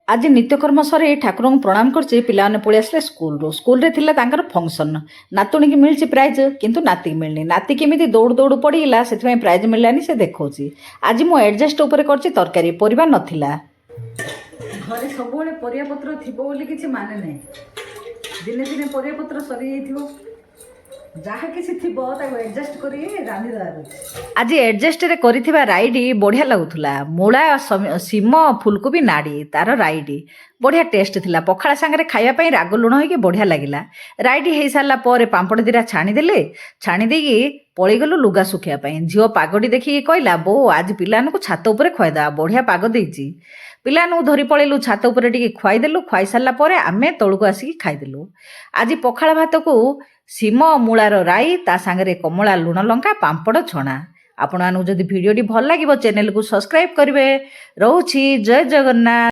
आज नित्यकर्म सरी ठाकुर को प्रणाम करछि पिलाने पळि आसले स्कूल रे थिला तांकर फंक्शन नातुणी की मिलछि प्राइज किंतु नाती मिलनी नाती केमिति दौड़ दौड़ पड़ीगला से प्राइज मिललानी से देखौछि। आज मु एडजस्ट ऊपर करछि तरकारी परिबा नथिला घरे सबुबले परिया पत्र थिबो बोली किछि माने नै दिने दिने परिया पत्र सरी जाइथिबो जहाँ किसी थी एडजस्ट करी आज एडजस्ट रे करिथिबा राइडी बढ़िया लगुला मूला सीम फुलकोबी नाड़ी तार राइडी बढ़िया टेस्ट थिला पखाड़ा सांगे खाइबा राग लुण होइके बढ़िया लगिला। राइडी हो सारा पर पांपड़ दीटा छाणीदेले छाणीदेकी पलैगलु लुगा सुखाइबा झील पागटी देखिए कहला बो आज पिलानू छात उपर खुआदा बढ़िया पाग देइछि पिलानू धरी पलैलु छात उपर टिके खुआईदेलु खुआई सारा पर आमे तळुक आसिक खाइदेलु। आज पखाड़ा भात को सीम मूलार राई ता सांगे कमला लुण लंका पांपड़ छणा। आपण मानू जदि वीडियोटी भल लागिबो चैनल को सब्सक्राइब करिवे। रहउछि जय जगन्नाथ।